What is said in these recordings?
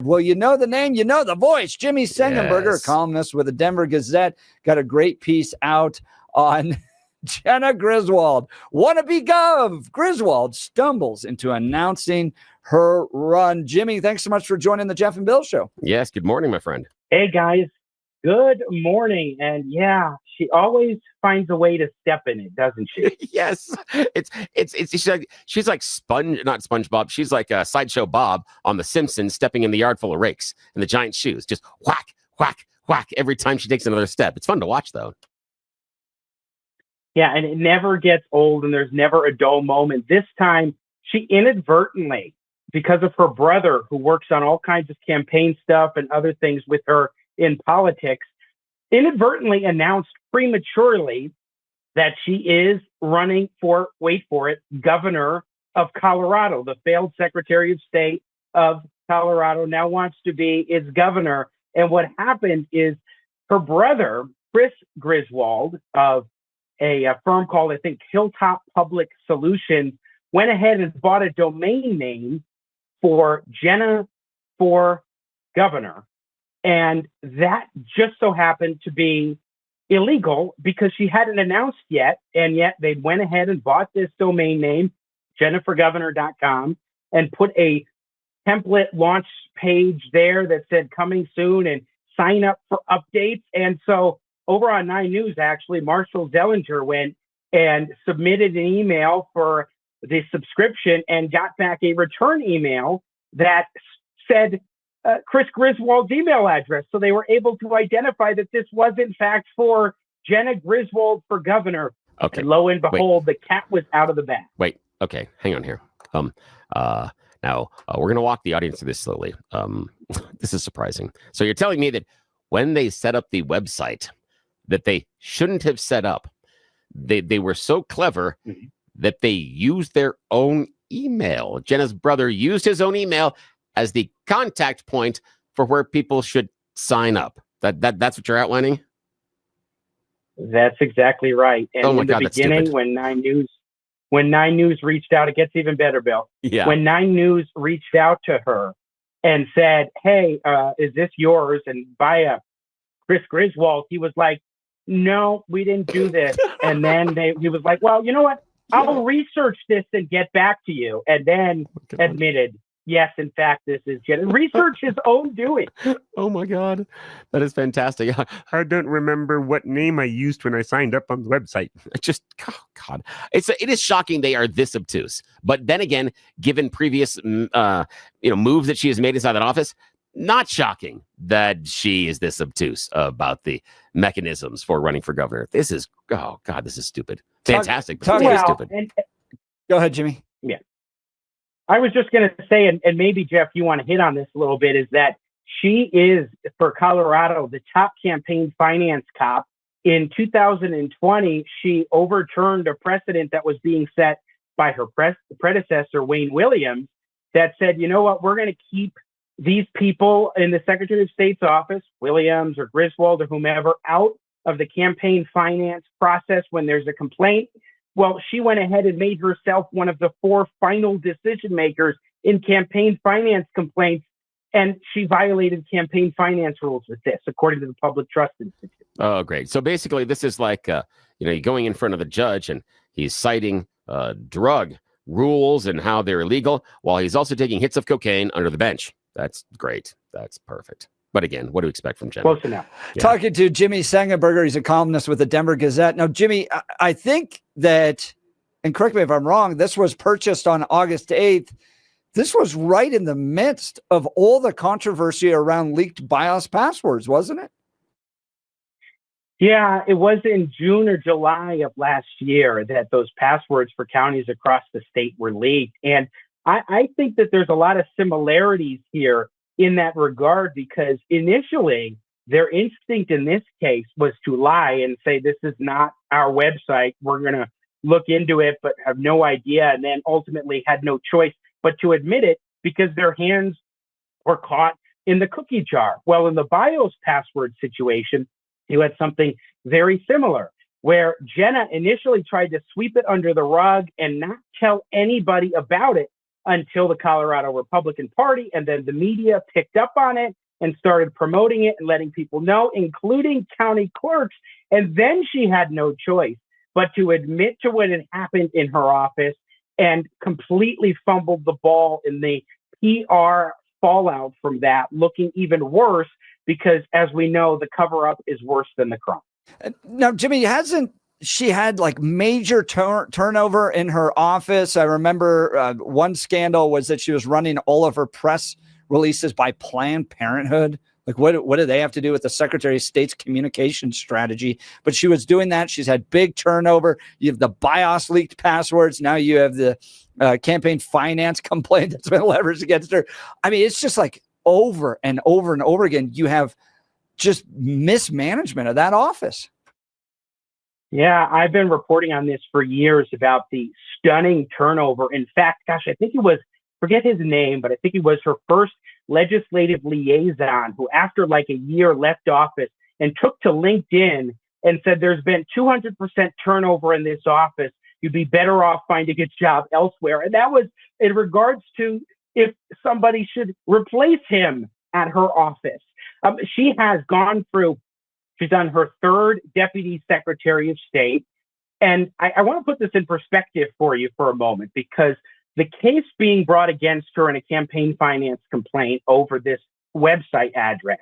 Well, you know the name, you know the voice. Jimmy Sengenberger, Yes. columnist with the Denver Gazette, got a great piece out on Jena Griswold. Wannabe Gov. Griswold stumbles into announcing her run. Jimmy, thanks so much for joining the Jeff and Bill Show. Yes. Good morning, my friend. Hey, guys. Good morning. And yeah, she always finds a way to step in it, doesn't she? Yes. She's like not SpongeBob. She's like Sideshow Bob on The Simpsons, stepping in the yard full of rakes and the giant shoes. Just whack, whack, whack every time she takes another step. It's fun to watch, though. Yeah, and it never gets old, and there's never a dull moment. This time, she inadvertently, because of her brother, who works on all kinds of campaign stuff and other things with her in politics, inadvertently announced prematurely that she is running for, wait for it, governor of Colorado. The failed Secretary of State of Colorado now wants to be its governor. And what happened is her brother, Chris Griswold, of a firm called, I think, Hilltop Public Solutions, went ahead and bought a domain name for Jena for governor. And that just so happened to be illegal because she hadn't announced yet. And yet they went ahead and bought this domain name, jennifergovernor.com, and put a template launch page there that said coming soon and sign up for updates. And so over on 9 News, actually, Marshall Zellinger went and submitted an email for the subscription and got back a return email that said Chris Griswold's email address. So they were able to identify that this was, in fact, for Jena Griswold for governor. Okay. And lo and behold, the cat was out of the bag. Wait. Okay. Hang on here. Now we're going to walk the audience through this slowly. This is surprising. So you're telling me that when they set up the website that they shouldn't have set up, they were so clever that they used their own email. Jenna's brother used his own email as the contact point for where people should sign up. That's what you're outlining? That's exactly right. And oh my in the God, beginning, when 9 News reached out, it gets even better, Bill. Yeah. When 9 News reached out to her and said, hey, is this yours? And via Chris Griswold, he was like, no, we didn't do this. And then he was like, well, you know what? I'll research this and get back to you. And then admitted, yes, in fact, this is research his own doing. Oh my God, that is fantastic. I don't remember what name I used when I signed up on the website. God, it is shocking they are this obtuse. But then again, given previous moves that she has made inside that office, not shocking that she is this obtuse about the mechanisms for running for governor. This is stupid. Fantastic. Stupid. Go ahead, Jimmy. Yeah. I was just going to say, and maybe, Jeff, you want to hit on this a little bit, is that she is, for Colorado, the top campaign finance cop. In 2020, she overturned a precedent that was being set by her predecessor, Wayne Williams, that said, you know what, we're going to keep these people in the Secretary of State's office, Williams or Griswold or whomever, out of the campaign finance process when there's a complaint. Well, she went ahead and made herself one of the 4 final decision makers in campaign finance complaints, and she violated campaign finance rules with this, according to the Public Trust Institute. Oh, great. So basically, this is like, you're going in front of the judge, and he's citing drug rules and how they're illegal, while he's also taking hits of cocaine under the bench. That's great. That's perfect. But again, what do you expect from Jena? Close enough. Yeah. Talking to Jimmy Sengenberger, he's a columnist with the Denver Gazette. Now, Jimmy, I think that, and correct me if I'm wrong, this was purchased on August 8th. This was right in the midst of all the controversy around leaked BIOS passwords, wasn't it? Yeah, it was in June or July of last year that those passwords for counties across the state were leaked. And I think that there's a lot of similarities here in that regard, because initially their instinct in this case was to lie and say, this is not our website. We're going to look into it, but have no idea. And then ultimately had no choice but to admit it because their hands were caught in the cookie jar. Well, in the BIOS password situation, you had something very similar, where Jena initially tried to sweep it under the rug and not tell anybody about it. until the Colorado Republican Party and then the media picked up on it and started promoting it and letting people know, including county clerks. And then she had no choice but to admit to what had happened in her office and completely fumbled the ball in the PR fallout from that, looking even worse because, as we know, the cover-up is worse than the crime. Now, Jimmy, hasn't she had like major turnover in her office? I remember one scandal was that she was running all of her press releases by Planned Parenthood. Like, what do they have to do with the Secretary of State's communication strategy? But she was doing that. She's had big turnover. You have the BIOS leaked passwords. Now you have the campaign finance complaint that's been leveraged against her. I mean, it's just like over and over and over again. You have just mismanagement of that office. Yeah, I've been reporting on this for years about the stunning turnover. In fact, gosh, I think it was, forget his name, but I think he was her first legislative liaison who, after like a year, left office and took to LinkedIn and said, there's been 200% turnover in this office. You'd be better off finding a job elsewhere. And that was in regards to if somebody should replace him at her office. She has gone through, she's done her third deputy secretary of state. And I want to put this in perspective for you for a moment, because the case being brought against her in a campaign finance complaint over this website address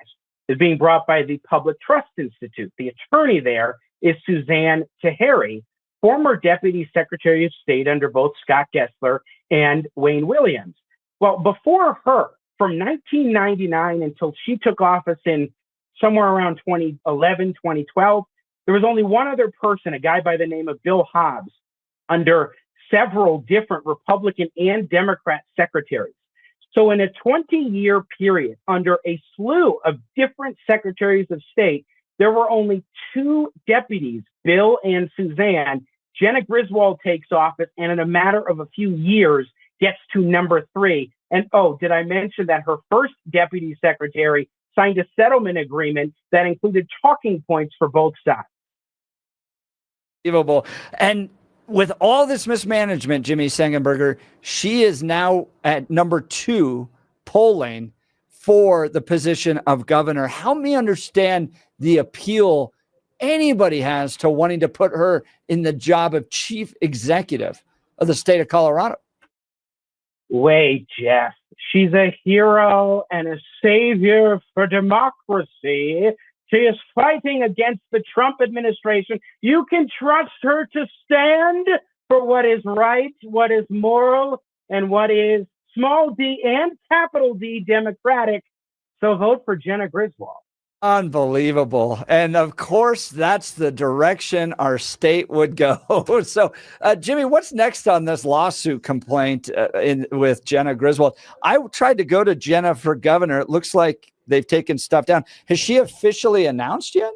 is being brought by the Public Trust Institute. The attorney there is Suzanne Taheri, former deputy secretary of state under both Scott Gessler and Wayne Williams. Well, before her, from 1999 until she took office in somewhere around 2011, 2012, there was only one other person, a guy by the name of Bill Hobbs, under several different Republican and Democrat secretaries. So in a 20-year period, under a slew of different secretaries of state, there were only two deputies, Bill and Suzanne. Jena Griswold takes office and in a matter of a few years gets to number 3. And oh, did I mention that her first deputy secretary signed a settlement agreement that included talking points for both sides? Unbelievable. And with all this mismanagement, Jimmy Sengenberger, she is now at number 2 polling for the position of governor. Help me understand the appeal anybody has to wanting to put her in the job of chief executive of the state of Colorado. Wait, Jeff, she's a hero and a savior for democracy. She is fighting against the Trump administration. You can trust her to stand for what is right, what is moral, and what is small d and capital D Democratic. So vote for Jena Griswold. Unbelievable. And of course, that's the direction our state would go. So, Jimmy, what's next on this lawsuit complaint with Jena Griswold? I tried to go to Jena for governor. It looks like they've taken stuff down. Has she officially announced yet?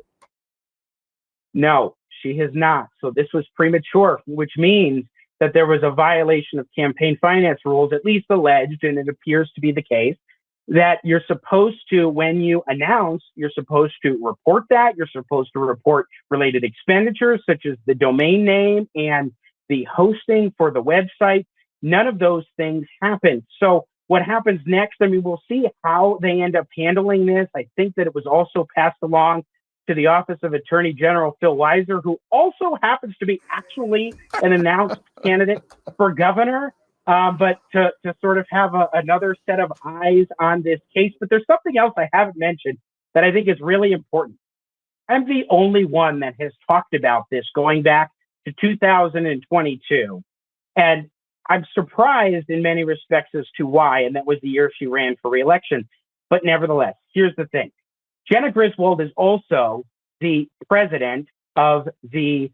No, she has not. So this was premature, which means that there was a violation of campaign finance rules, at least alleged, and it appears to be the case, that you're supposed to, when you announce, you're supposed to report that. You're supposed to report related expenditures, such as the domain name and the hosting for the website. None of those things happen. So what happens next? I mean, we'll see how they end up handling this. I think that it was also passed along to the Office of Attorney General Phil Weiser, who also happens to be actually an announced candidate for governor. But to sort of have another set of eyes on this case. But there's something else I haven't mentioned that I think is really important. I'm the only one that has talked about this going back to 2022. And I'm surprised in many respects as to why, and that was the year she ran for re-election. But nevertheless, here's the thing. Jena Griswold is also the president of the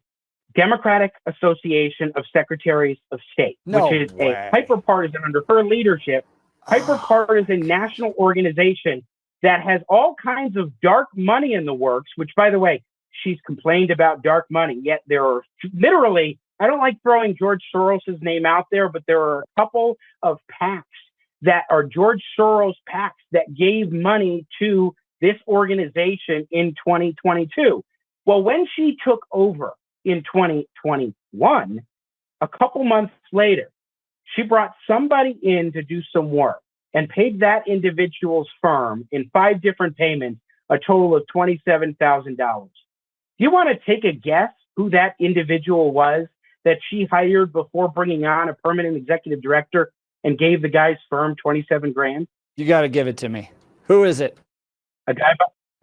Democratic Association of Secretaries of State, which is a hyper-partisan, under her leadership, hyper-partisan national organization that has all kinds of dark money in the works, which, by the way, she's complained about dark money, yet there are literally, I don't like throwing George Soros' name out there, but there are a couple of PACs that are George Soros PACs that gave money to this organization in 2022. Well, when she took over in 2021, a couple months later, She brought somebody in to do some work and paid that individual's firm in 5 different payments a total of $27,000. Do you want to take a guess who that individual was that she hired before bringing on a permanent executive director and gave the guy's firm 27 grand? You got to give it to me. Who is it? A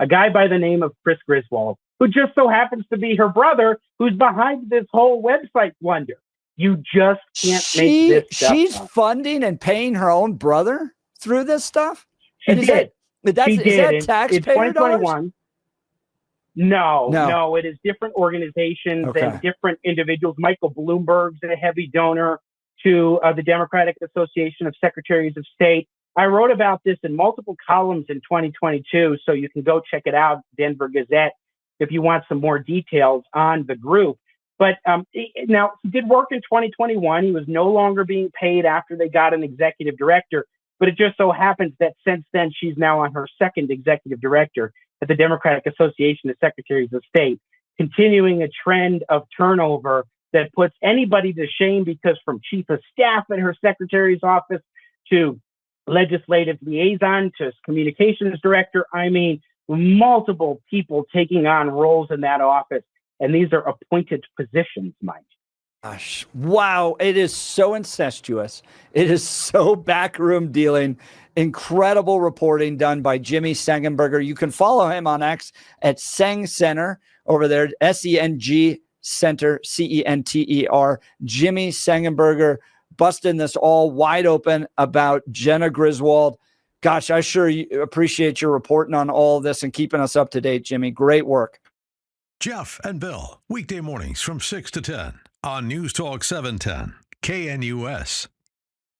guy by the name of Chris Griswold, who just so happens to be her brother, who's behind this whole website blunder. You just can't make this stuff She's up. funding and paying her own brother through this stuff? She did. Is that taxpayer in 2021. dollars? No, it is different organizations Okay. and different individuals. Michael Bloomberg's a heavy donor to the Democratic Association of Secretaries of State. I wrote about this in multiple columns in 2022, so you can go check it out, Denver Gazette, if you want some more details on the group. But now, he did work in 2021. He was no longer being paid after they got an executive director. But it just so happens that since then, she's now on her second executive director at the Democratic Association of Secretaries of State, continuing a trend of turnover that puts anybody to shame, because from chief of staff in her secretary's office to legislative liaison to communications director, I mean, multiple people taking on roles in that office. And these are appointed positions, mind you. Gosh, wow. It is so incestuous. It is so backroom dealing. Incredible reporting done by Jimmy Sengenberger. You can follow him on X at Seng Center over there, SENG Center, CENTER. Jimmy Sengenberger busting this all wide open about Jena Griswold. Gosh, I sure appreciate your reporting on all of this and keeping us up to date, Jimmy. Great work. Jeff and Bill, weekday mornings from 6 to 10 on News Talk 710, KNUS.